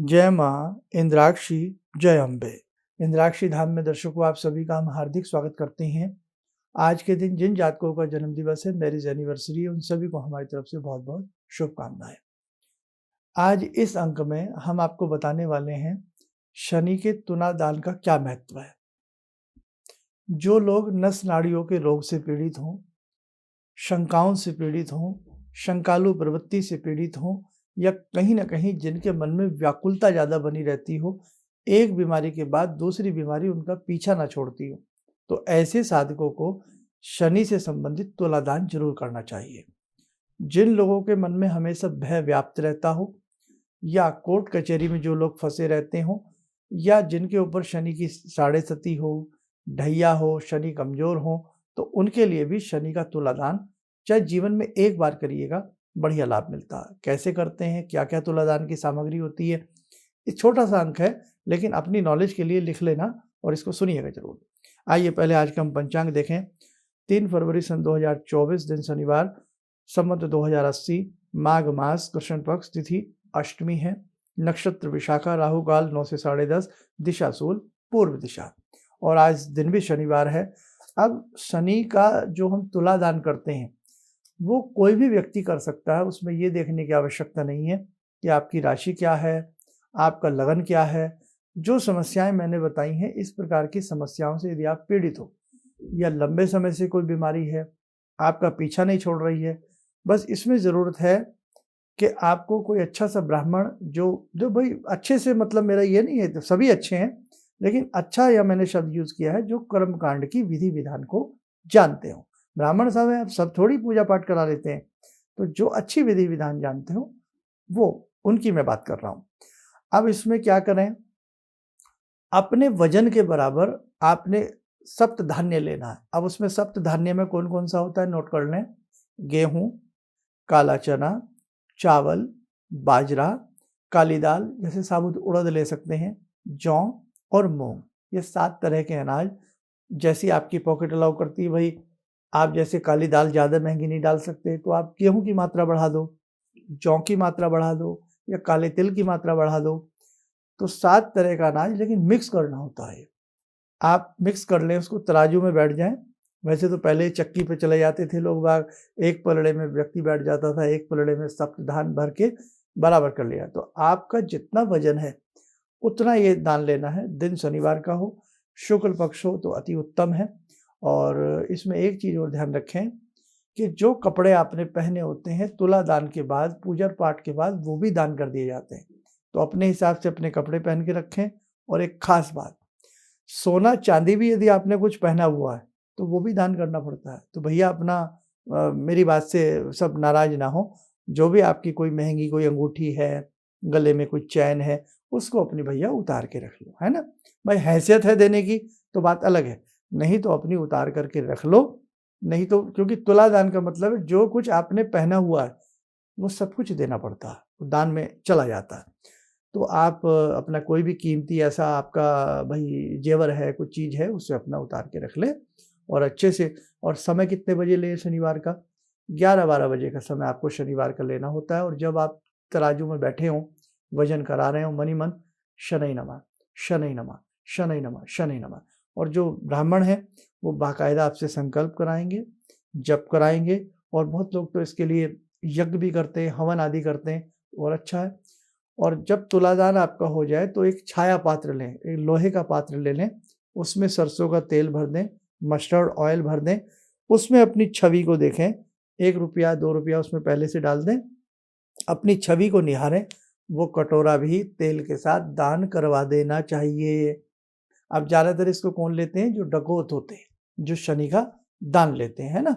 जय माँ इंद्राक्षी, जय अम्बे। इंद्राक्षी धाम में दर्शकों आप सभी का हम हार्दिक स्वागत करते हैं। आज के दिन जिन जातकों का जन्म दिवस है, मैरिज एनिवर्सरी है, उन सभी को हमारी तरफ से बहुत बहुत शुभकामनाएं। आज इस अंक में हम आपको बताने वाले हैं शनि के तुला दान का क्या महत्व है। जो लोग नस नाड़ियों के रोग से पीड़ित हों, शंकाओं से पीड़ित हों, शंकालु प्रवृत्ति से पीड़ित हों, या कहीं ना कहीं जिनके मन में व्याकुलता ज़्यादा बनी रहती हो, एक बीमारी के बाद दूसरी बीमारी उनका पीछा ना छोड़ती हो, तो ऐसे साधकों को शनि से संबंधित तुलादान जरूर करना चाहिए। जिन लोगों के मन में हमेशा भय व्याप्त रहता हो, या कोर्ट कचहरी में जो लोग फंसे रहते हों, या जिनके ऊपर शनि की साढ़े सती हो, ढैया हो, शनि कमजोर हो, तो उनके लिए भी शनि का तुलादान चाहे जीवन में एक बार करिएगा, बढ़िया लाभ मिलता है। कैसे करते हैं, क्या क्या तुलादान की सामग्री होती है, एक छोटा सा अंक है, लेकिन अपनी नॉलेज के लिए लिख लेना और इसको सुनिएगा जरूर। आइए पहले आज का हम पंचांग देखें। 3 फरवरी सन 2024 दिन शनिवार, संवत 2080, माघ मास, कृष्ण पक्ष, तिथि अष्टमी है, नक्षत्र विशाखा, राहु काल 9 से 10:30, दिशा सूल पूर्व दिशा, और आज दिन भी शनिवार है। अब शनि का जो हम तुलादान करते हैं वो कोई भी व्यक्ति कर सकता है। उसमें ये देखने की आवश्यकता नहीं है कि आपकी राशि क्या है, आपका लगन क्या है। जो समस्याएं मैंने बताई हैं, इस प्रकार की समस्याओं से यदि आप पीड़ित हो, या लंबे समय से कोई बीमारी है, आपका पीछा नहीं छोड़ रही है, बस इसमें ज़रूरत है कि आपको कोई अच्छा सा ब्राह्मण जो जो भाई अच्छे से, मतलब मेरा ये नहीं है तो सभी अच्छे हैं, लेकिन अच्छा, या मैंने शब्द यूज़ किया है, जो कर्मकांड की विधि विधान को जानते हो। ब्राह्मण साहब हैं, आप सब थोड़ी पूजा पाठ करा लेते हैं, तो जो अच्छी विधि विधान जानते हो वो, उनकी मैं बात कर रहा हूँ। अब इसमें क्या करें, अपने वजन के बराबर आपने सप्त धान्य लेना है। अब उसमें सप्त धान्य में कौन कौन सा होता है, नोट कर लें। गेहूं, काला चना, चावल, बाजरा, काली दाल जैसे साबुत उड़द ले सकते हैं, जौ और मूंग, ये 7 तरह के अनाज। जैसी आपकी पॉकेट अलाउ करती है भाई, आप जैसे काली दाल ज़्यादा महंगी नहीं डाल सकते, तो आप गेहूं की मात्रा बढ़ा दो, जौ की मात्रा बढ़ा दो, या काले तिल की मात्रा बढ़ा दो। तो 7 तरह का अनाज, लेकिन मिक्स करना होता है। आप मिक्स कर लें, उसको तराजू में बैठ जाएं। वैसे तो पहले चक्की पे चले जाते थे लोग बाग, एक पलड़े में व्यक्ति बैठ जाता था, एक पलड़े में सप्त धान भर के बराबर कर लिया। तो आपका जितना वजन है उतना ये दान लेना है। दिन शनिवार का हो, शुक्ल पक्ष हो तो अति उत्तम है। और इसमें एक चीज़ और ध्यान रखें कि जो कपड़े आपने पहने होते हैं तुला दान के बाद, पूजा पाठ के बाद, वो भी दान कर दिए जाते हैं। तो अपने हिसाब से अपने कपड़े पहन के रखें। और एक खास बात, सोना चांदी भी यदि आपने कुछ पहना हुआ है तो वो भी दान करना पड़ता है। तो भैया अपना मेरी बात से सब नाराज ना हो, जो भी आपकी कोई महंगी कोई अंगूठी है, गले में कोई चैन है, उसको अपनी भैया उतार के रख लो, है ना। भाई हैसियत है देने की तो बात अलग है, नहीं तो अपनी उतार करके रख लो। नहीं तो, क्योंकि तुला दान का मतलब है जो कुछ आपने पहना हुआ है वो सब कुछ देना पड़ता है, वो दान में चला जाता है। तो आप अपना कोई भी कीमती ऐसा आपका भाई जेवर है, कुछ चीज़ है, उसे अपना उतार के रख लें और अच्छे से। और समय कितने बजे लें शनिवार का, 11-12 बजे का समय आपको शनिवार का लेना होता है। और जब आप तराजू में बैठे हों, वजन करा रहे हों, मन ही मन शनै नमः, शनै नमः, शनै नमः, शनै नमः। और जो ब्राह्मण है वो बाकायदा आपसे संकल्प कराएंगे, जप कराएंगे, और बहुत लोग तो इसके लिए यज्ञ भी करते हैं, हवन आदि करते हैं, और अच्छा है। और जब तुलादान आपका हो जाए तो एक छाया पात्र लें, एक लोहे का पात्र ले लें, उसमें सरसों का तेल भर दें, मस्टर्ड ऑयल भर दें, उसमें अपनी छवि को देखें, 1 रुपया 2 रुपया उसमें पहले से डाल दें, अपनी छवि को निहारें, वो कटोरा भी तेल के साथ दान करवा देना चाहिए। अब ज़्यादातर इसको कौन लेते हैं, जो डकैत होते हैं, जो शनि का दान लेते हैं, है ना।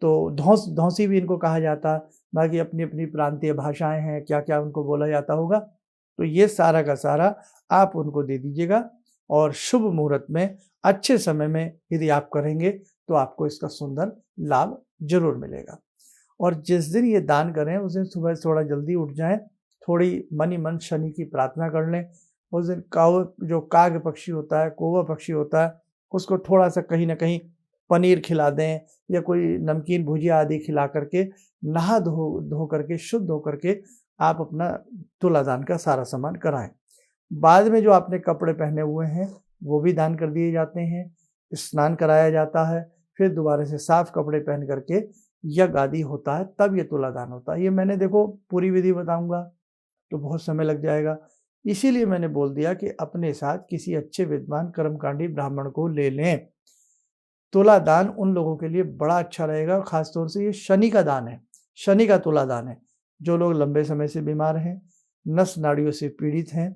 तो धौंसी भी इनको कहा जाता है। बाकी अपनी अपनी प्रांतीय भाषाएं हैं, क्या क्या उनको बोला जाता होगा। तो ये सारा का सारा आप उनको दे दीजिएगा, और शुभ मुहूर्त में, अच्छे समय में यदि आप करेंगे तो आपको इसका सुंदर लाभ जरूर मिलेगा। और जिस दिन ये दान करें उस दिन सुबह थोड़ा जल्दी उठ जाएं, थोड़ी मन ही मन शनि की प्रार्थना कर लें। उस दिन जो काग पक्षी होता है, कौवा पक्षी होता है, उसको थोड़ा सा कहीं ना कहीं पनीर खिला दें, या कोई नमकीन भुजिया आदि खिला करके, नहा धो धो करके, शुद्ध हो करके आप अपना तुलादान का सारा सामान कराएं। बाद में जो आपने कपड़े पहने हुए हैं वो भी दान कर दिए जाते हैं, स्नान कराया जाता है, फिर दोबारा से साफ कपड़े पहन करके यज्ञ आदि होता है, तब ये तुला दान होता है। ये मैंने देखो पूरी विधि बताऊंगा तो बहुत समय लग जाएगा, इसीलिए मैंने बोल दिया कि अपने साथ किसी अच्छे विद्वान कर्मकांडी ब्राह्मण को ले लें। तुला दान उन लोगों के लिए बड़ा अच्छा रहेगा, खासतौर से ये शनि का दान है, शनि का तुला दान है। जो लोग लंबे समय से बीमार हैं, नस नाड़ियों से पीड़ित हैं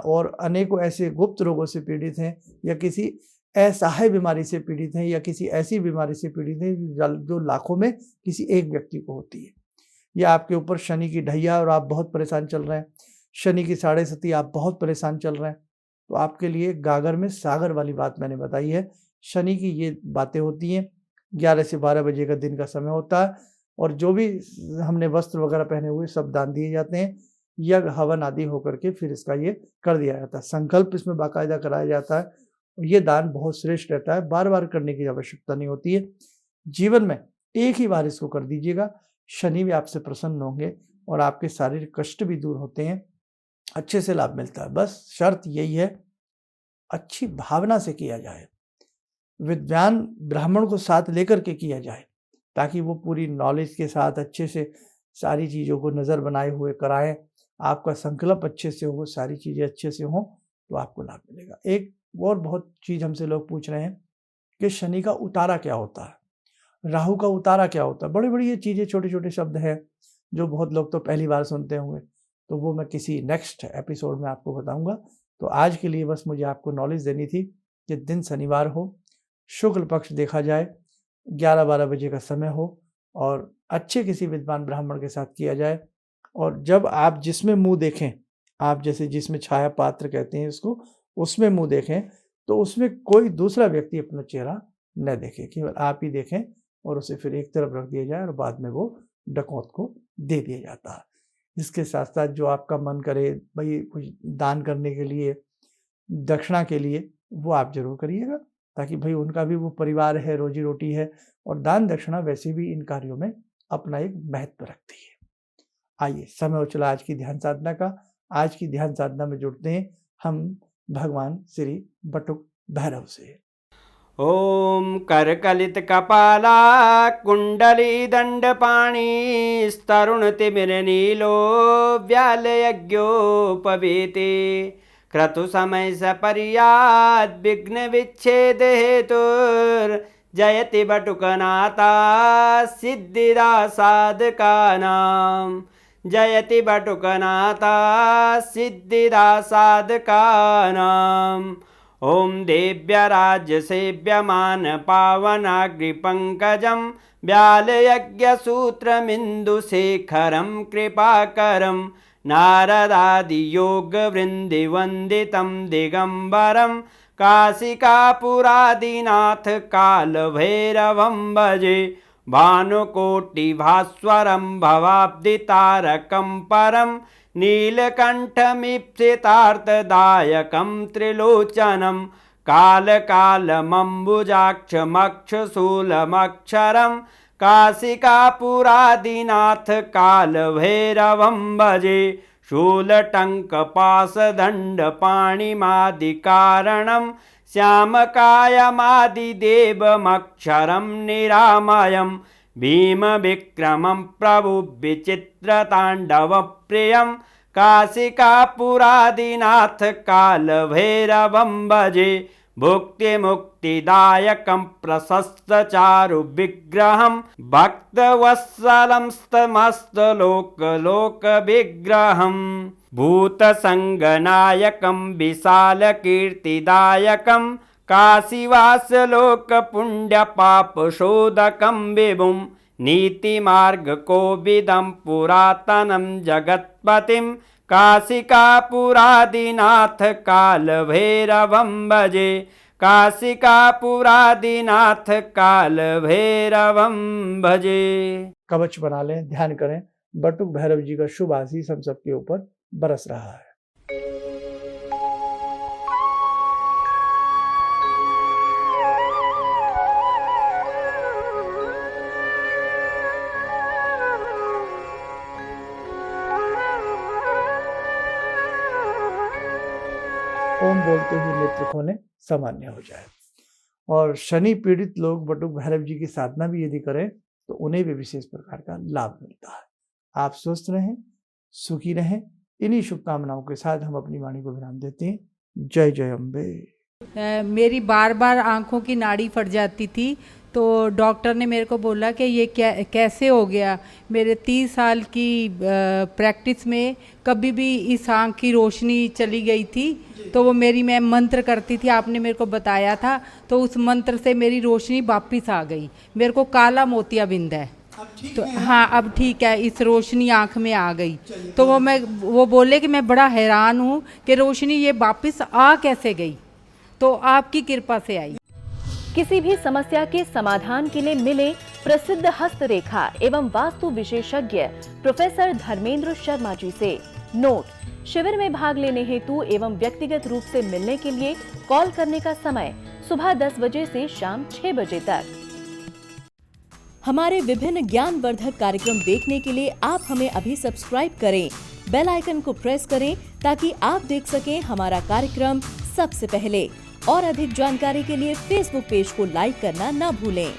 और अनेकों ऐसे गुप्त रोगों से पीड़ित हैं, या किसी असहाय बीमारी से पीड़ित हैं, या किसी ऐसी बीमारी से पीड़ित हैं जो लाखों में किसी एक व्यक्ति को होती है, या आपके ऊपर शनि की ढैया और आप बहुत परेशान चल रहे हैं, शनि की साढ़े सती आप बहुत परेशान चल रहे हैं, तो आपके लिए गागर में सागर वाली बात मैंने बताई है। शनि की ये बातें होती हैं, 11 से 12 बजे का दिन का समय होता है, और जो भी हमने वस्त्र वगैरह पहने हुए सब दान दिए जाते हैं, यज्ञ हवन आदि होकर के फिर इसका ये कर दिया जाता है, संकल्प इसमें बाकायदा कराया जाता है, और ये दान बहुत श्रेष्ठ रहता है, बार बार करने की आवश्यकता नहीं होती है। जीवन में एक ही बार इसको कर दीजिएगा, शनि भी आपसे प्रसन्न होंगे और आपके शारीरिक कष्ट भी दूर होते हैं, अच्छे से लाभ मिलता है। बस शर्त यही है, अच्छी भावना से किया जाए, विद्वान ब्राह्मण को साथ लेकर के किया जाए, ताकि वो पूरी नॉलेज के साथ अच्छे से सारी चीज़ों को नज़र बनाए हुए कराएं, आपका संकल्प अच्छे से हो, सारी चीज़ें अच्छे से हों, तो आपको लाभ मिलेगा। एक और बहुत चीज़ हमसे लोग पूछ रहे हैं कि शनि का उतारा क्या होता है, राहु का उतारा क्या होता है। बड़ी बड़ी ये चीज़ें, छोटे छोटे शब्द हैं जो बहुत लोग तो पहली बार सुनते होंगे, तो वो मैं किसी नेक्स्ट एपिसोड में आपको बताऊंगा। तो आज के लिए बस मुझे आपको नॉलेज देनी थी कि दिन शनिवार हो, शुक्ल पक्ष देखा जाए, 11-12 बजे का समय हो, और अच्छे किसी विद्वान ब्राह्मण के साथ किया जाए। और जब आप जिसमें मुंह देखें, आप जैसे जिसमें छाया पात्र कहते हैं इसको, उसमें मुंह देखें, तो उसमें कोई दूसरा व्यक्ति अपना चेहरा न देखे, केवल आप ही देखें, और उसे फिर एक तरफ रख दिया जाए और बाद में वो डकौत को दे दिया जाता है। इसके साथ साथ जो आपका मन करे भाई कुछ दान करने के लिए, दक्षिणा के लिए, वो आप जरूर करिएगा, ताकि भाई उनका भी वो परिवार है, रोजी रोटी है, और दान दक्षिणा वैसे भी इन कार्यों में अपना एक महत्व रखती है। आइए, समय हो चला आज की ध्यान साधना का। आज की ध्यान साधना में जुड़ते हैं हम भगवान श्री बटुक भैरव से। ओम करकलित कपाला कुंडली दंडपाणी स्तरुण तिमिर नीलो व्याल यज्ञोपवीते क्रतु समय सपर्याद विघ्न विच्छेद हेतुर जयति बटुकनाथा सिद्धिदा साधकानां जयति बटुकनाथा सिद्धिदा साधकानां। ओम देव्य राज्य सेव्यमान पावनाग्रिपंकजं व्यालयज्ञसूत्रमिन्दुशेखरं कृपाकरं नारदादियोगवृन्दिवन्दितं दिगम्बरं काशिकापुरादिनाथ कालभैरवं भजे भानुकोटिभास्वरं भवाब्दितारकं परं नीलकण्ठमीप्सितार्थदायकं त्रिलोचनं कालकालमम्बुजाक्षमक्षशूलमक्षरं काशिकापुरादिनाथ कालभैरवं भजे शूलटङ्कपाशदण्डपाणिमादिकारणं श्यामकायमादिदेवमक्षरं निरामयं भीमविक्रमं प्रभुविचित्रताण्डवप्रियं काशिकापुरादिनाथ कालभैरवं भजे भुक्तिमुक्तिदायकं प्रशस्तचारुविग्रहं भक्तवत्सलं समस्तलोकविग्रहं भूतसङ्गनायकं विशालकीर्तिदायकं काशीवासलोकपुण्यपापशोधकं विभुं नीतिमार्गकोविदं पुरातनं जगत्पतिं काशिकापुरादिनाथ कालभैरवं भजे काशिकापुरादिनाथ कालभैरवं भजे। कवच बना लें, ध्यान करें, बटुक भैरव जी का शुभ आशीष हम सबके ऊपर बरस रहा है। ओम बोलते हुए नेत्र खोलें, सामान्य हो जाए। और शनि पीड़ित लोग बटुक भैरव जी की साधना भी यदि करें तो उन्हें भी विशेष प्रकार का लाभ मिलता है। आप स्वस्थ रहें, सुखी रहें। इन्हीं शुभकामनाओं के साथ हम अपनी वाणी को विराम देते हैं। जय जय अम्बे। मेरी बार बार आंखों की नाड़ी फट जाती थी, तो डॉक्टर ने मेरे को बोला कि ये कैसे हो गया। मेरे 30 साल की प्रैक्टिस में कभी भी इस आंख की रोशनी चली गई थी, तो वो मैं मंत्र करती थी, आपने मेरे को बताया था, तो उस मंत्र से मेरी रोशनी वापस आ गई। मेरे को काला मोतियाबिंद है, तो हाँ अब ठीक है, इस रोशनी आंख में आ गई। तो वो बोले कि मैं बड़ा हैरान हूँ कि रोशनी ये वापस आ कैसे गई, तो आपकी कृपा से आई। किसी भी समस्या के समाधान के लिए मिले प्रसिद्ध हस्तरेखा एवं वास्तु विशेषज्ञ प्रोफेसर धर्मेंद्र शर्मा जी से। नोट: शिविर में भाग लेने हेतु एवं व्यक्तिगत रूप से मिलने के लिए कॉल करने का समय सुबह 10 बजे से शाम 6 बजे तक। हमारे विभिन्न ज्ञानवर्धक कार्यक्रम देखने के लिए आप हमें अभी सब्सक्राइब करें, बेल आइकन को प्रेस करें ताकि आप देख सकें हमारा कार्यक्रम सबसे पहले। और अधिक जानकारी के लिए फेसबुक पेज को लाइक करना न भूलें।